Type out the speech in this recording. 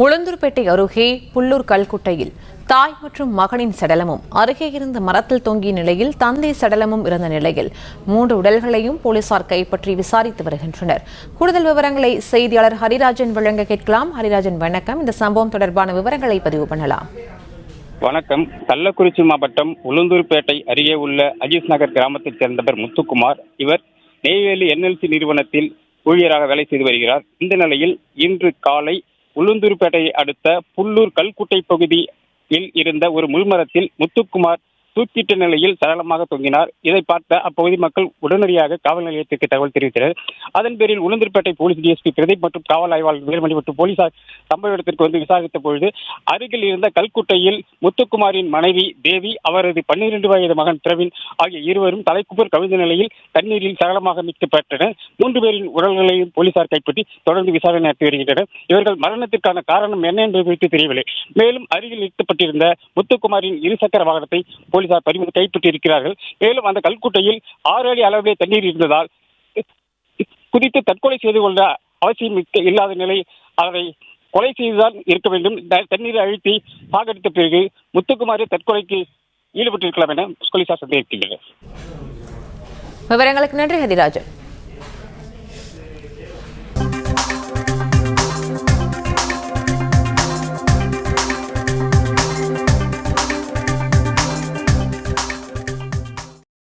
உளுந்தூர்பேட்டை அருகே புல்லூர் கல்குட்டையில் தாய் மற்றும் மகனின் சடலமும் அருகே இருந்த மரத்தில் தொங்கிய நிலையில் தந்தை சடலமும் இருந்த நிலையில் 3 உடல்களையும் போலீசார் கைப்பற்றி விசாரித்து வருகின்றனர். கூடுதல் விவரங்களை செய்தியாளர் ஹரிராஜன் வழங்க கேட்கலாம். ஹரிராஜன் வணக்கம். இந்த சம்பவம் தொடர்பான விவரங்களை பதிவு பண்ணலாம். வணக்கம். கள்ளக்குறிச்சி மாவட்டம் உளுந்தூர்பேட்டை அருகே உள்ள அஜீஸ் நகர் கிராமத்தைச் சேர்ந்தவர் முத்துக்குமார். இவர் நெய்வேலி NLC நிறுவனத்தில் ஊழியராக வேலை செய்து வருகிறார். இந்த நிலையில் இன்று காலை உளுந்தூர்பேட்டையை அடுத்த புல்லூர் கல்குட்டை பகுதியில் இருந்த ஒரு முள்மரத்தில் முத்துக்குமார் தூக்கிட்ட நிலையில் சடலமாக தொங்கினார். இதை பார்த்த அப்பகுதி மக்கள் உடனடியாக காவல் நிலையத்திற்கு தகவல் தெரிவித்தனர். அதன் பேரில் உளுந்தூர்பேட்டை போலீஸ் DSP பிரதீப் மற்றும் காவல் ஆய்வாளர் வேலுமணி மற்றும் போலீசார் சம்பவ இடத்திற்கு வந்து விசாரித்த பொழுது அருகில் இருந்த கல்குட்டையில் முத்துக்குமாரின் மனைவி தேவி, அவரது 12 வயது மகன் பிரவீன் ஆகிய இருவரும் தலைக்குப்புற கவிழ்ந்த நிலையில் தண்ணீரில் சடலமாக மீட்கப்பட்டனர். 3 பேரின் உடல்களையும் போலீசார் கைப்பற்றி தொடர்ந்து விசாரணை நடத்தி வருகின்றனர். இவர்கள் மரணத்திற்கான காரணம் என்ன என்பது குறித்து தெரியவில்லை. மேலும் அருகில் நிறுத்தப்பட்டிருந்த முத்துக்குமாரின் இருசக்கர வாகனத்தை போலீசார் பறிமுதல் கைப்பற்றியிருக்கிறார்கள். மேலும் அந்த கல்குட்டையில் 6 அடி அளவிலே தண்ணீர் இருந்ததால் குதித்து தற்கொலை செய்து கொள்ள அவசியம் இல்லாத நிலை, அதை கொலை செய்துதான் இருக்க வேண்டும். தண்ணீரை அழுத்தி சாகடித்த பிறகு முத்துக்குமாரை தற்கொலைக்கு ஈடுபட்டிருக்கலாம் என போலீசார் சந்தேகிக்கின்றனர். விவரங்களுக்கு நன்றி ஹரிராஜன்.